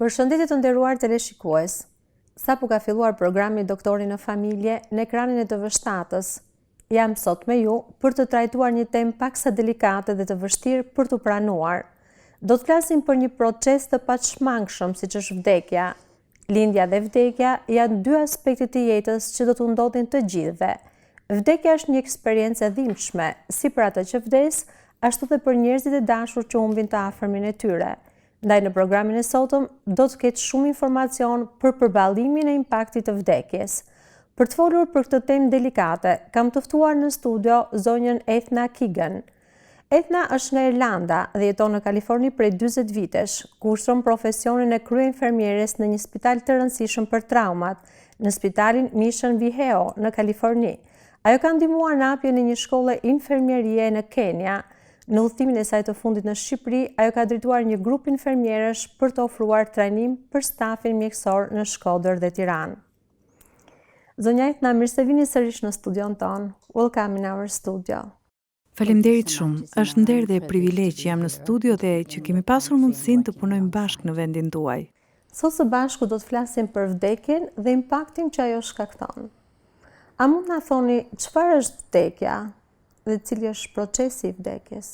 Përshëndetje të nderuar teleshikues. Sapo ka filluar programi Doktori në familje në ekranin e të vështatës. Jam sot me ju për të trajtuar një temë paksa delikate dhe të vështirë për të pranuar. Do të flasim për një proces të pashmangshëm siç është vdekja. Lindja dhe vdekja janë dy aspekte të jetës që do të ndodhin të gjithëve. Vdekja është një eksperiencë e dhimbshme, si për atë që vdes, ashtu dhe për njerëzit e dashur që humbin të afërmin e tyre. Ndaj në programin e sotëm do të ketë shumë informacion për përballimin e impaktit të vdekjes. Për të folur për këtë temë delikate, kam të ftuar në studio zonjën Eithne Keegan. Eithne është nga Irlanda dhe jeton në Kaliforni prej 40 vitesh, ku ushtron profesionin e krye-infermieres në një spital të rëndësishëm për traumat, në spitalin Mission Vdekja në Kaliforni. Ajo ka ndihmuar në hapjen e një shkolle infermierie në Kenia. Në udhëtimin e saj të fundit në Shqipëri, ajo ka drejtuar një grup infermierësh për të ofruar trajnim për stafin mjekësor në Shkodër dhe Tiranë. Zonja Eithne, mirë se vini sërish në studion tonë. Welcome in our studio. Faleminderit shumë. Është nder dhe privilegj që jam në studio dhe që kemi pasur mundësinë të punojmë bashkë në vendin tuaj. Sot së bashku do të flasim për vdekjen dhe impaktin që ajo shkakton. A mund na thoni çfarë është vdekja? Dhe cili është procesi I vdekjes?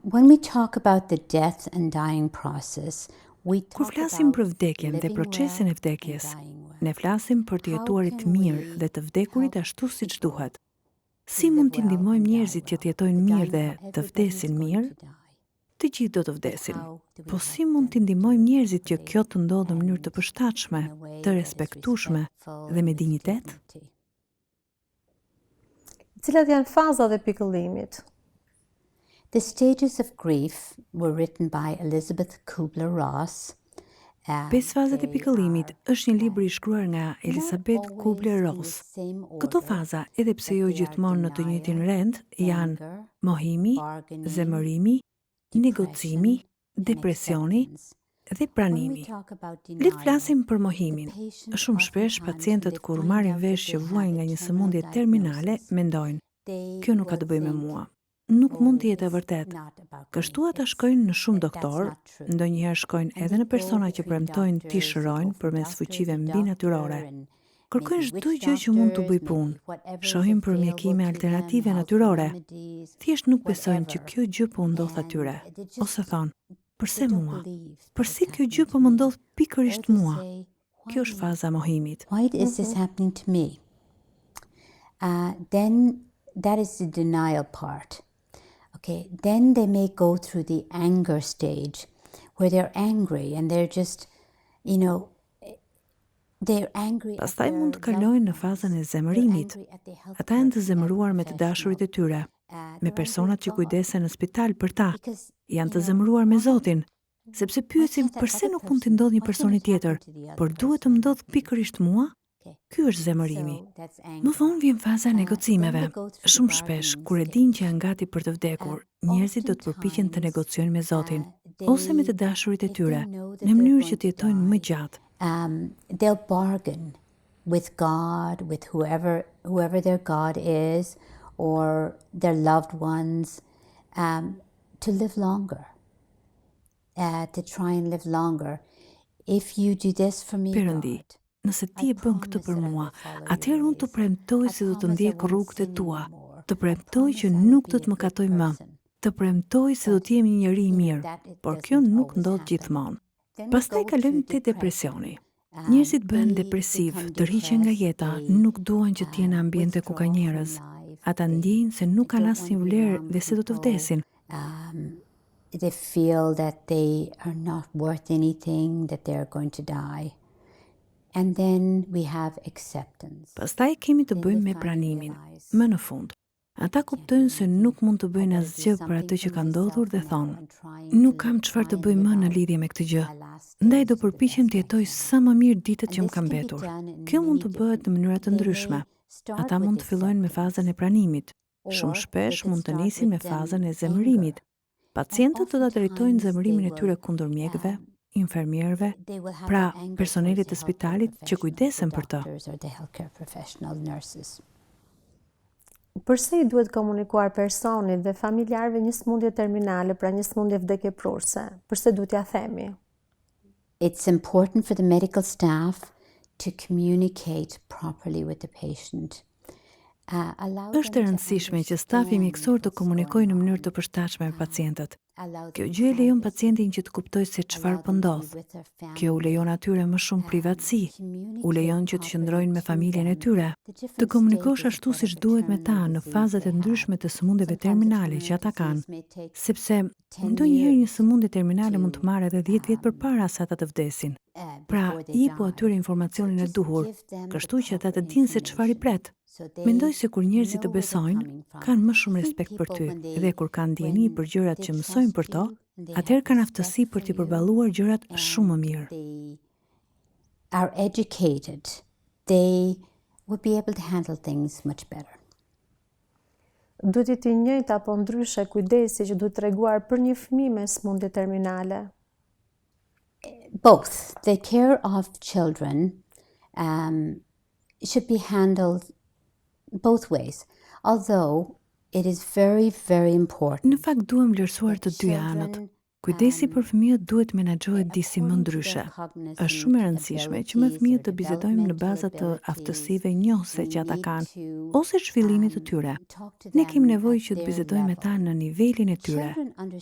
When we talk about the death and dying process, Kur flasim për vdekjen dhe procesin e vdekjes, ne flasim për të jetuarit mirë dhe të vdekurit ashtu siç duhet. Si mund t'i ndihmojmë njerëzit që të jetojnë mirë dhe të vdesin mirë? Të gjithë do të vdesin. Po si mund t'i ndihmojmë njerëzit që kjo të ndodhë në mënyrë të përshtatshme, të respektueshme dhe me dinjitet? Cilat janë fazat e pikëllimit? The Stages of Grief were written by Elizabeth Kubler-Ross. 5 fazat e pikëllimit është një libër I shkruar nga Elizabeth Kubler-Ross. Këto faza, edhe pse jo gjithmonë në të njëjtin rend, janë mohimi, zemërimi, negocimi, depresioni dhe pranimi. Le të flasim për mohimin. Shumë shpesh pacientët kur marrin vesh që vuajnë nga një sëmundje terminale mendojnë, kjo nuk ka të bëjë me mua. Nuk mund të jetë e vërtet. Kështu ata shkojnë në shumë doktor, ndonjëherë shkojnë edhe në persona që premtojnë t'i shërojnë përmes fuqive mbi natyrore. Kërkojnë çdo gjë që mund të bëj punë. Shohin për mjekime alternative natyrore. Thjesht nuk besojnë që kjo gjë po ndodh atyre, ose thonë, përse mua? Përse kjo gjë po më ndodh pikërisht mua? Kjo është faza mohimit. Why is this happening to me? Then that is the denial part. Okay, then they may go through the anger stage where they're angry and they're just, they're angry. Pastaj mund të kalojnë në fazën e zemërimit. Ata janë të zemëruar me të dashurit e tyre, me personat që kujdesen në spital për ta. Janë të zemëruar me Zotin, sepse pyesin përse nuk mund të ndodhë një personi tjetër, por duhet të më ndodhë pikërisht mua? Ky është zemërimi. Më vonë vjen faza e negocimeve. Shumë shpesh, kur e dinë që janë gati për të vdekur, njerëzit do të përpiqen të negociojnë me Zotin ose me të dashurit e tyre, në mënyrë që të jetojnë më gjatë. They'll bargain with God, with whoever their God is, or their loved ones, to live longer, to try and live longer. If you do this for me, Perëndi, God, nëse ti e bën këtë për mua, atëherë unë të premtoj se do të ndjek rrugët e tua, të premtoj që nuk do të më katoj më, të premtoj se do të jem një njeri I mirë, por kjo nuk ndodh gjithmonë. Pastaj kalojmë te depresioni. Njerëzit bëhen depresiv, tërhiqen nga jeta, nuk duan që të jenë në ambiente ku ka njerëz. Ata ndjejnë se nuk kanë asnjë vlerë dhe se do të vdesin. They feel that they are not worth anything, that they're going to die. And then we have acceptance. Pastaj kemi të bëjmë me pranimin. Më në fund, ata kuptojnë se nuk mund të bëjnë asgjë për atë që ka ndodhur dhe thonë, nuk kam çfarë të bëj më në lidhje me këtë gjë. Ndaj do përpiqem të jetoj sa më mirë ditët që më kanë mbetur. Kjo mund të bëhet në mënyra të ndryshme. Ata mund të fillojnë me fazën e pranimit. Shumë shpesh mund të nisin me fazën e zemërimit. Pacientët do ta drejtojnë zemërimin e tyre kundër mjekëve, infermierëve, pra personelit të spitalit që kujdesen për të. Përse I duhet komunikuar personit dhe familjarëve një sëmundje terminale, pra një sëmundje vdekjeprurse? Përse duhet ja themi? it's important for the medical staff to communicate properly with the patient. Është e rëndësishme që stafi mjekësor të komunikojë në mënyrë të përshtatshme me pacientët. Kjo gjë e lejon pacientin që të kuptojë se çfarë po ndodh. Kjo u lejon atyre më shumë privatësi, u lejon që të qëndrojnë me familjen e tyre, të komunikosh ashtu siç duhet me ta në fazat e ndryshme të sëmundjeve terminale që ata kanë, sepse ndonjëherë një sëmundje terminale mund të marrë edhe 10 vjet përpara se ata të vdesin. Pra, jepu atyre informacionin e duhur, kështu që ata të dinë se çfarë i pret. Mendoj se kur njerëzit të besojnë, kanë më shumë respekt për ty, dhe kur kanë ndjeni për gjërat që mësojnë për to, atëherë kanë aftësi për t'i përballuar gjërat shumë më mirë. Are educated, they would be able to handle things much better. Duhet të njëjtë apo ndryshe kujdesi që duhet treguar për një fëmijë me sëmundje terminale? Both. The care of children should be handled both ways, although it is very, very important. Në fakt duhem vlerësuar të dy anët. Kujdesi për fëmijët duhet menaxhohet disi më ndryshe. Është shumë e rëndësishme që me fëmijët të bisedojmë në baza të aftësive njohëse që ata kanë, ose zhvillimit të tyre. Ne kemi nevojë që të bisedojmë me ta në nivelin e tyre.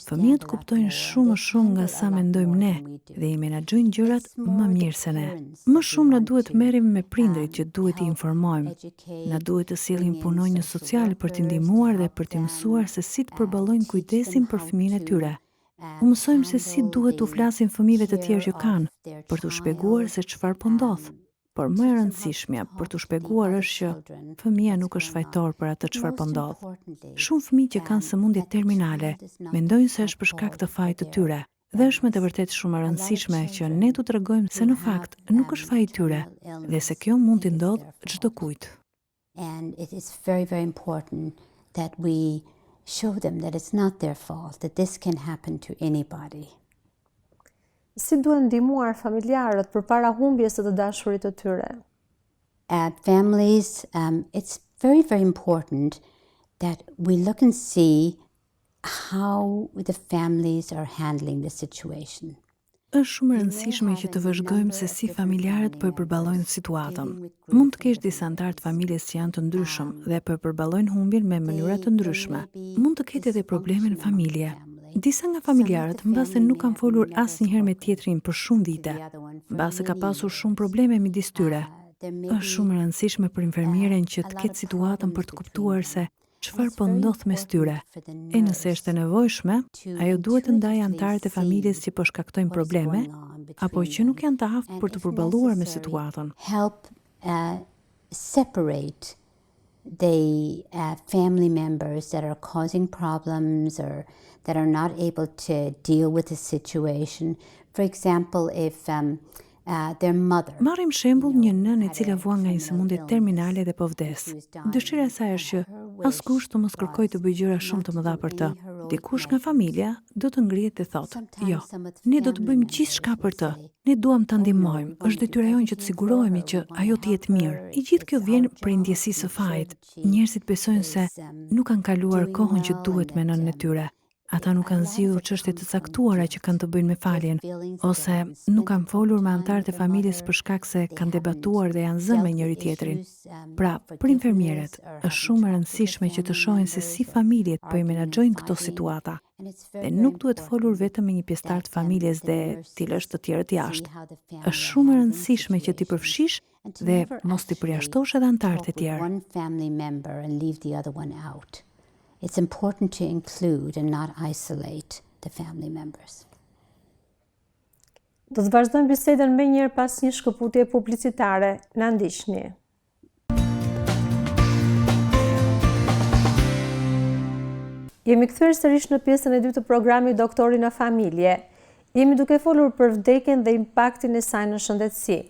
Fëmijët kuptojnë shumë nga sa mendojmë ne dhe i menaxhojnë gjërat më mirë se ne. Më shumë na duhet merrem me prindrit që duhet i informojmë. Na duhet të sillim punonjës sociale për t'i ndihmuar dhe për t'i mësuar se si të përballojnë kujdesin për fëmijën e tyre. U mësojmë se si duhet t'u flasin fëmijëve të tjerë që kanë, për t'u shpjeguar se çfarë po ndodh. Por më e rëndësishmja për t'u shpjeguar është që fëmia nuk është fajtor për atë çfarë po ndodh. Shumë fëmijë që kanë sëmundje terminale mendojnë se është për shkak të fajit të tyre, dhe është me të vërtetë shumë e rëndësishme që ne t'u tregojmë se në fakt nuk është faji i tyre dhe se kjo mund t'i ndodh çdo kujt. And it is very, very important that we show them that it's not their fault, that this can happen to anybody. Si duhen ndihmuar familjarët përpara humbjes së të dashurit të tyre? At families, it's very, very important that we look and see how the families are handling the situation. Është shumë e rëndësishme që të vëzhgojmë se si familjarët po e përballojnë situatën. Mund të kesh disa anëtar të familjes që janë të ndryshëm dhe po e përballojnë humbjen me mënyra të ndryshme. Mund të ketë edhe probleme në familje. Disa nga familjarët mbase nuk kanë folur asnjëherë me tjetrin për shumë vite, mbase ka pasur shumë probleme midis tyre. Është shumë e rëndësishme për infermieren që të ketë situatën për të kuptuar se çfarë po ndodh mes tyre. E nëse është e nevojshme, ajo duhet të ndajë anëtarët e familjes që po shkaktojnë probleme, apo që nuk janë të aftë për të përballuar me situatën. Help separate the family members that are causing problems or that are not able to deal with the situation. For example, if their mother. Marrim shembull një nënë e cila vuan nga një sëmundje terminale dhe po vdes. Dëshira e saj është që askush të mos kërkojë të bëjë gjëra shumë të mëdha për të. Dikush nga familja do të ngrihet dhe thotë: "Jo, ne do të bëjmë gjithçka për të. Ne duam ta ndihmojmë. Është detyra jonë që të sigurohemi që ajo të jetë mirë." I gjithë kjo vjen prej ndjesisë së fajit. Njerëzit besojnë se nuk kanë kaluar kohën që duhet me nënën e tyre. Ata nuk kanë zgjidhur çështje të caktuara që kanë të bëjnë me faljen, ose nuk kanë folur me anëtarët e familjes për shkak se kanë debatuar dhe janë zënë me njëri tjetrin. Pra, për infermierët, është shumë e rëndësishme që të shohin se si familjet po i menaxhojnë këto situata. Dhe nuk duhet folur vetëm me një pjesëtar të familjes dhe t'i lësh të tjerët jashtë. Është shumë e rëndësishme që t'i përfshish dhe mos t'i përjashtosh edhe anëtarët e tjerë. One family member and leave the other one out. It's important to include and not isolate the family members. Do të vazhdojmë bisedën më njëherë pas një shkëputje publicitare. Na ndiqni. Jemi kthyer sërish në pjesën e dytë të programit Doktori në familje. Jemi duke folur për vdekjen dhe impaktin e saj në shëndetësi.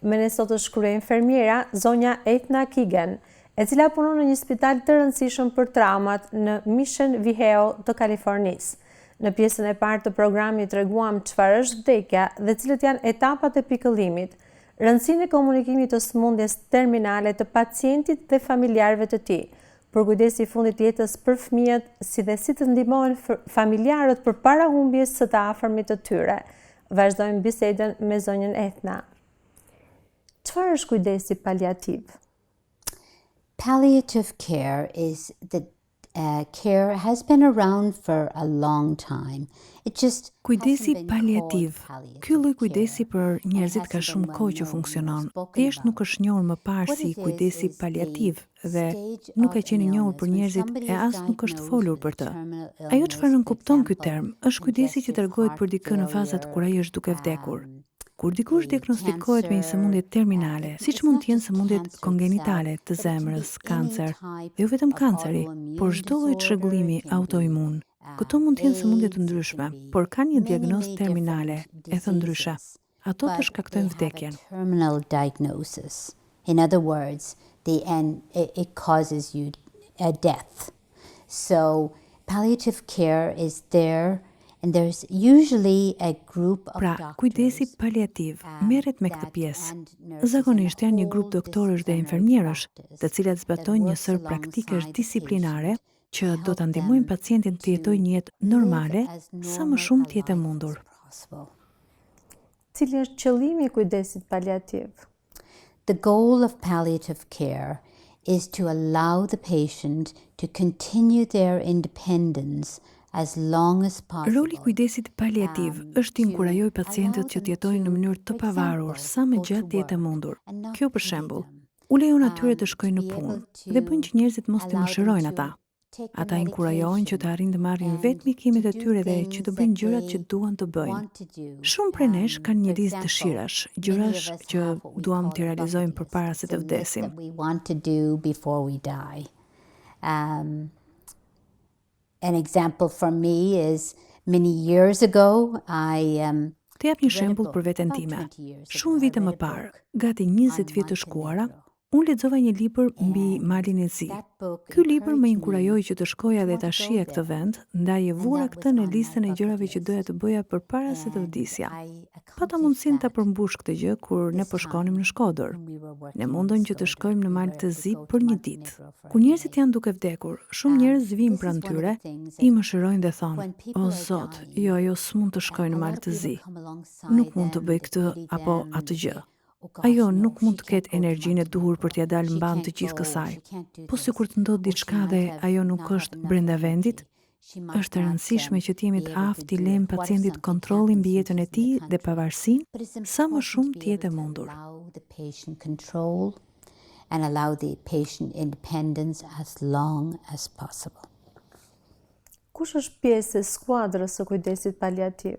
Me ne sot është krye infermiera zonja Eithne Keegan, e cila punon në një spital të rëndësishëm për traumat në Mission Vdekja të Kalifornisë. Në pjesën e parë të programit treguam çfarë është vdekja dhe cilët janë etapat e pikëllimit, rëndësinë e komunikimit të sëmundjes terminale të pacientit dhe familjarëve të tij, për kujdesi i fundit të jetës për fëmijët, si dhe si të ndihmohen familjarët përpara humbjes së të afërmit të tyre. Vazhdojmë bisedën me zonjën Eithne. Çfarë është kujdesi paliativ? Palliative care is the care has been around for a long time. It just Kujdesi hasn't been paliativ. called palliative Ky lloj care. kujdesi për njerëzit ka shumë kohë që funksionon. Thjesht nuk është njohur më parë si kujdesi paliativ dhe nuk ka qenë njohur për njerëzit e as nuk është folur për të. Ajo çfarë nënkupton ky term është kujdesi që tregohet për dikë në fazat kur ai është duke vdekur. Kur dikush diagnostikohet me një sëmundje terminale, siç mund të jenë sëmundjet kongenitale të zemrës, kancer, dhe jo vetëm kanceri, por çdo lloj çrregullimi autoimun. Këto mund të jenë sëmundje të ndryshme, por kanë një diagnozë terminale, e thënë ndryshe. Ato të shkaktojnë vdekjen. Terminal diagnosis. In other words, it causes you a death. So palliative care is there. And there's usually a group of Pra, kujdesi paliativ merret me këtë pjesë. Zakonisht janë një grup doktorësh dhe infermierësh, të cilat zbatojnë një sër praktikesh disiplinare që do ta ndihmojnë pacientin të jetojë një jetë normale sa më shumë të jetë e mundur. Cili është qëllimi i kujdesit paliativ? The goal of palliative care is to allow the patient to continue their independence as long as possible. Roli i kujdesit paliativ është të inkurajojë pacientët që të jetojnë në mënyrë të pavarur sa më gjatë të jetë e mundur. Kjo për shembull, u lejon atyre të shkojnë në punë dhe bën që njerëzit mos të mëshirojnë ata. Ata inkurajojnë që të arrijnë të marrin vetë ndikimet e tyre dhe që të bëjnë gjërat që duan të bëjnë. Shumë prej nesh kanë një listë dëshirash, gjërash që duam të realizojmë përpara se të vdesim. An example for me is many years ago Të jap një shembull për veten time. Shumë vite më parë, gati 20 vjet të shkuara, unë lexova një libër mbi malin e zi. Ky libër më inkurajoi që të shkoja dhe ta shija këtë vend, ndaj e vura këtë në listën e gjërave që doja të bëja përpara se të vdisja. Pata mundësinë ta përmbush këtë gjë kur ne po shkonim në Shkodër. Ne mundon që të shkojmë në mal të zi për një ditë. Kur njerëzit janë duke vdekur, shumë njerëz vinë pranë tyre, i mëshirojnë dhe thonë: "O Zot, jo s'mund të shkoj në mal të zi. Nuk mund të bëj këtë apo atë gjë. Ajo nuk mund të ketë energjinë e duhur për t'ia dalë mban të gjithë kësaj. Po sikur të ndodh diçka dhe ajo nuk është brenda vendit, është e rëndësishme që të jemi të aftë t'i lejmë pacientit kontrollin mbi jetën e tij dhe pavarësinë sa më shumë të jetë e mundur." And allow the patient independence as long as possible. Kush është pjesë e skuadrës së kujdesit paliativ?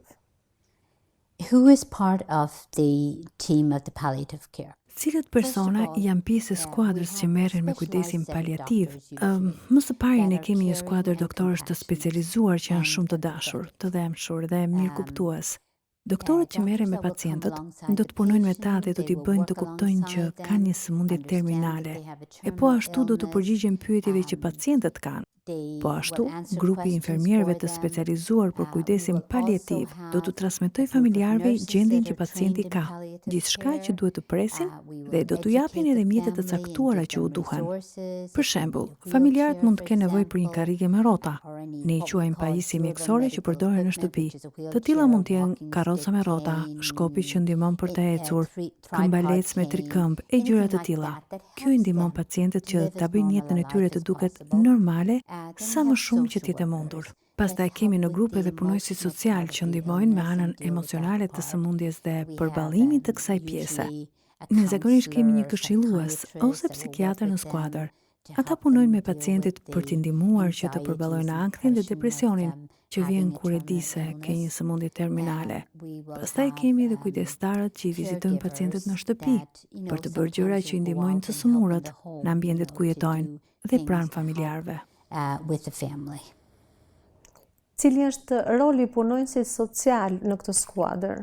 Who is part of the team of the palliative care? Cilat persona janë pjesë e skuadrës që merren me kujdesin paliativ? Më së pari ne kemi një skuadër doktorësh të specializuar që janë shumë të dashur, të dëmshur dhe mirëkuptues. Doktorët që merren me pacientët do të punojnë me ta dhe do t'i bëjnë të kuptojnë që kanë një sëmundje terminale, e po ashtu do të përgjigjen pyetjeve që pacientët kanë. Po ashtu, grupi i infermierëve të specializuar për kujdesin paliativ do të transmetoj familjarëve gjendjen që pacienti ka, gjithçka që duhet të presin dhe do t'u japin edhe mjetet të caktuara që u duhen. Për shembull, familjarët mund të kenë nevojë për një karrige me rrota. Ne i quajmë pajisje mjekësore që përdoren në shtëpi. Të tilla mund të jenë karroca me rrota, shkopi që ndihmon për të ecur, këmbalec me trikëmbë e gjëra të tilla. Kjo i ndihmon pacientët që ta bëjnë jetën e tyre të duket normale sa më shumë që të jetë e mundur. Pastaj kemi në grupe dhe punojësit social që ndihmojnë me anën emocionale të sëmundjes dhe përballimin të kësaj pjese. Ne zakonisht kemi një këshillues ose psikiatër në skuadër. Ata punojnë me pacientit për t'i ndihmuar që të përballojnë ankthin dhe depresionin që vjen kur e di se ke një sëmundje terminale. Pastaj kemi edhe kujdestarët që i vizitojnë pacientët në shtëpi për të bërë gjëra që i ndihmojnë të sëmurët në ambientet ku jetojnë dhe pranë familjarëve. With the family. Cili është roli i punonjësit social në këtë skuadër?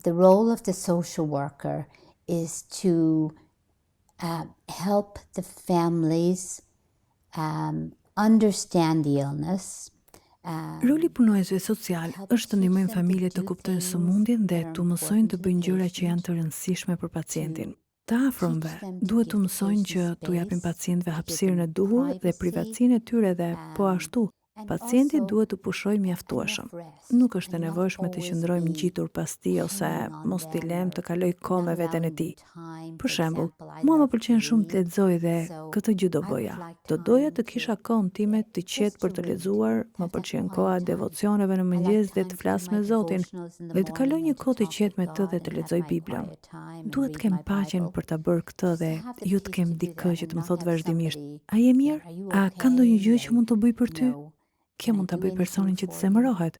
The role of the social worker is to help the families understand the illness. Roli i punonjësve social është të ndihmojnë familjet të kuptojnë sëmundjen dhe të mësojnë të bëjnë gjëra që janë të rëndësishme për pacientin. Të afërmve duhet të mësojnë që t'u japin pacientëve hapësirën e duhur dhe privatësinë e tyre dhe po ashtu Pacienti duhet të pushojë mjaftueshëm. Nuk është e nevojshme të qëndrojmë ngjitur pas tij ose mos t'i lëmë të kaloj kohë me veten e tij. Për shembull, mua më pëlqen shumë të lexoj dhe këtë gjë do bëja. Do doja të kisha kohën time të qetë për të lexuar, më pëlqen koha e devocioneve në mëngjes dhe të flas me Zotin, dhe të kaloj një kohë të qetë me të dhe të lexoj Biblën. Duhet të kem paqen për ta bërë këtë dhe ju të kem dikë që të më thotë vazhdimisht: "A je mirë? A ka ndonjë gjë që mund të bëj për ty?" Kjo mund të bëj personin që të zemërohet.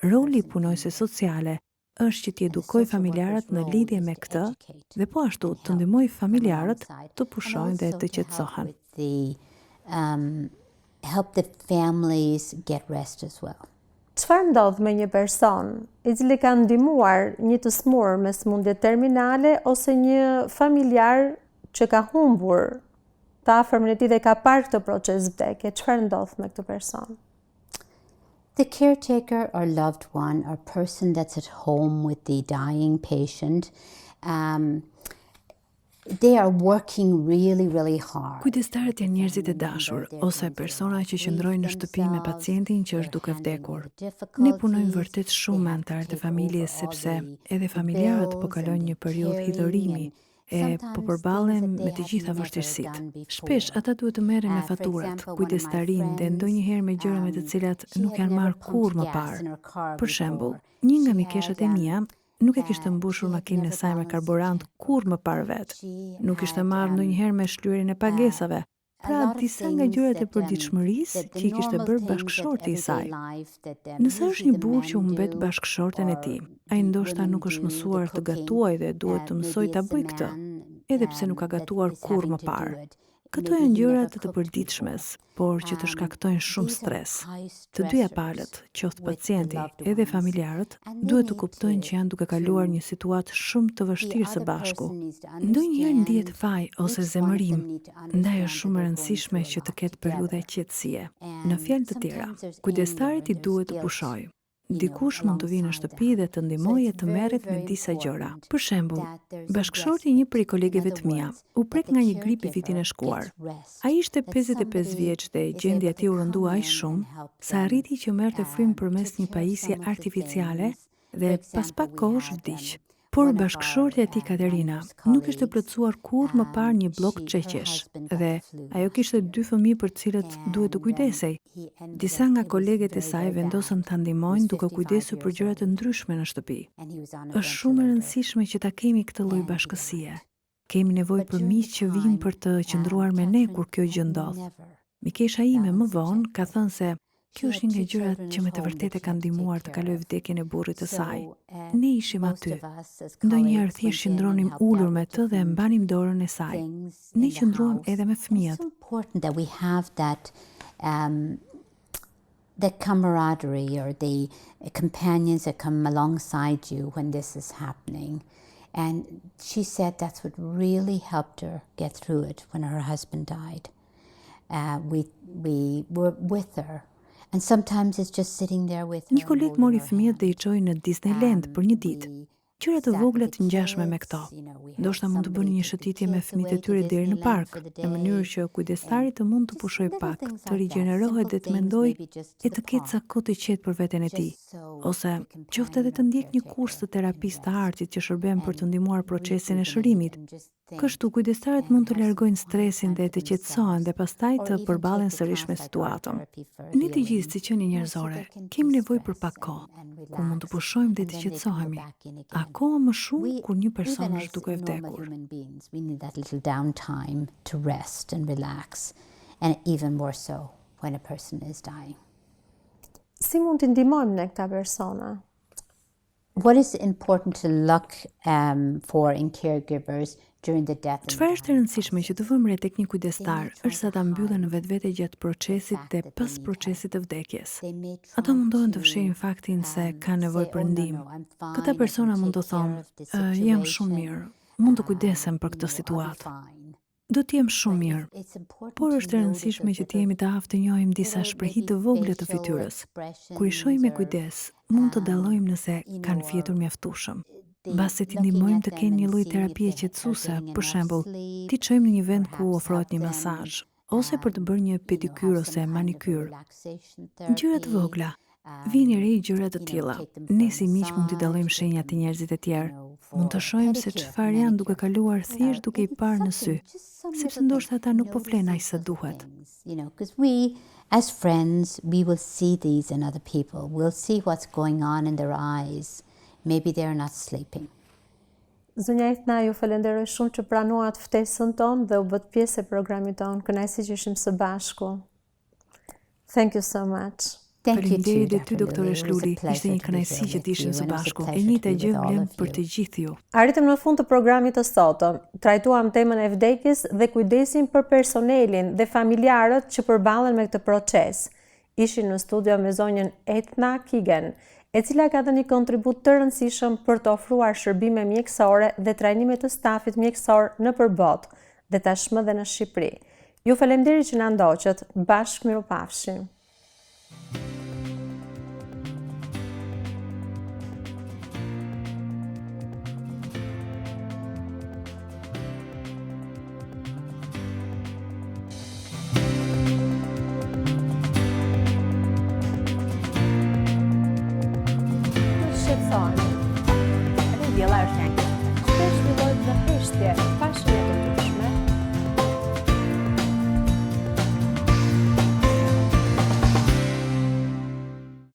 Roli i punojëse sociale është që t'i edukoj familjarët në lidhje me këtë dhe po ashtu të ndihmoj familjarët të pushojnë dhe të qetësohen. Help the families get rest as well. Çfarë ndodh me një person i cili ka ndihmuar një të smur me sëmundje terminale ose një familjar që ka humbur të afërmin e tij dhe ka parë këtë proces vdekje? Çfarë ndodh me këtë person? The caretaker or loved one or person that's at home with the dying patient, they are working really, really hard. Kujdestarët janë njerëzit e dashur ose persona që qëndrojnë në shtëpi me pacientin që është duke vdekur. Ne punojmë vërtet shumë me anëtarët e familjes sepse edhe familjarët po kalojnë një periudhë hidhërimi e po përballen me të gjitha vështirësitë. Shpesh ata duhet të merren me faturat, kujdestarinë dhe ndonjëherë me gjëra me të cilat nuk janë marrë kurrë më parë. Për shembull, një nga mikeshat e mia nuk e kishte mbushur makinën e saj me karburant kurrë më parë vet. Nuk ishte marrë ndonjëherë me shlyerjen e pagesave. Pra, disa nga gjërat e përditshmërisë që i kishte bërë bashkëshorti i saj. Nëse është një burr që humbet bashkëshorten e tij, ai ndoshta nuk është mësuar të gatuajë dhe duhet të mësojë ta bëjë këtë, edhe pse nuk ka gatuar kurrë më parë. Këto janë gjëra të përditshmes, por që të shkaktojnë shumë stres. Të dyja palët, qoftë pacienti edhe familjarët, duhet të kuptojnë që janë duke kaluar një situatë shumë të vështirë së bashku. Ndonjëherë ndihet vaj ose zemërim, ndaj është shumë e rëndësishme që të ketë periudha qetësie. Në fjalë të tjera, kujdestarit i duhet të pushojë. Dikush mund të vinë në shtëpi dhe të ndihmojë të merret me disa gjëra. Për shembull, bashkëshorti i një prej kolegeve të mia u prek nga një grip i vitin e shkuar. Ai ishte 55 vjeç dhe gjendja e tij u rëndua aq shumë sa arriti që merrte frymë përmes një pajisje artificiale dhe pas pak kohësh vdiq. Por bashkëshortja e tij Katerina nuk ishte plotësuar kurrë më parë një blok çeqesh dhe ajo kishte 2 fëmijë për të cilët duhet të kujdesej. Disa nga koleget e saj vendosën ta ndihmojnë duke kujdesur për gjëra të ndryshme në shtëpi. Është shumë e rëndësishme që ta kemi këtë lloj bashkësie. Kemi nevojë për miq që vinë për të qëndruar me ne kur kjo gjë ndodh. Mikesha ime më vonë ka thënë se kjo është një nga gjërat që me të vërtetë ka ndihmuar të kaloj vdekjen e burrit të saj. Ne ishim aty. Ndonjëherë thjesht qëndronim ulur me të dhe mbanim dorën e saj. Ne qëndruam edhe me fëmijët. The camaraderie or the companions that come alongside you when this is happening. And she said that's what really helped her get through it when her husband died. We were with her. And sometimes it's just sitting there with her. Një koleg mori fëmijët dhe i çoi në Disneyland për një ditë. Gjëra të vogla të ngjashme me këto. Ndoshta mund të bëni një shëtitje me fëmijët e tyre deri në park, në mënyrë që kujdestari të mund të pushojë pak, të rigjenerohet dhe të mendojë e të ketë sa kohë të qetë për veten e tij. Ose qoftë edhe të ndjek një kurs të terapisë të artit që shërben për të ndihmuar procesin e shërimit. Kështu kujdestarët mund të largojnë stresin dhe të qetësohen dhe pastaj të përballen sërish me situatën. Ne të gjithë si qenie njerëzore kemi nevojë për pak kohë, ku mund të pushojmë dhe të qetësohemi. Akoma më shumë kur një person është duke vdekur. We need that little downtime to rest and relax, and even more so when a person is dying. Si mund të ndihmojmë ne këta persona? What is important to look for in caregivers during the death? Çfarë është e rëndësishme që të vëmë re tek një kujdestar është sa ta mbyllen në vetvete gjatë procesit dhe pas procesit të vdekjes. Ato mundohen të fshehin faktin se kanë nevojë për ndihmë. Këta persona mund të thonë, jam shumë mirë, mund të kujdesem për këtë situatë. Do të jem shumë mirë, por është e rëndësishme që të jemi të aftë të njohim disa shprehi të vogla të fytyrës. Kur i shohim me kujdes, mund të dallojmë nëse kanë fjetur mjaftueshëm. Mbas se t'i ndihmojmë të kenë një lloj terapie qetësuese, për shembull, t'i çojmë në një vend ku ofrohet një masazh, ose për të bërë një pedikyr ose manikyr. Gjëra të vogla. Vini re gjëra të tilla. Ne si miq mund t'i dallojmë shenjat e njerëzit e tjerë. Mund të shohim se çfarë janë duke kaluar thjesht duke I parë në sy, sepse ndoshta ata nuk po flen aq sa duhet. Because we, as friends, we will see these in other people. We'll see what's going on in their eyes. Maybe they're not sleeping. Zonja Eithne, ju falenderoj shumë që pranuat ftesën tonë dhe u bët pjesë e programit tonë. Kënaqësi që ishim së bashku. Thank you so much. Faleminderit dhe ty, doktore Shluli, ishte një kënaqësi që të ishim së bashku. E njëjta gjë vlen për të gjithë ju. Arritëm në fund të programit të sotëm. Trajtuam temën e vdekjes dhe kujdesin për personelin dhe familjarët që përballen me këtë proces. Ishin në studio me zonjën Eithne Keegan, e cila ka dhënë një kontribut të rëndësishëm për të ofruar shërbime mjekësore dhe trajnime të stafit mjekësor nëpër botë dhe tashmë dhe në Shqipëri. Ju faleminderit që na ndoqët. Bashkë mirupafshim. Shqipësoni. Diela është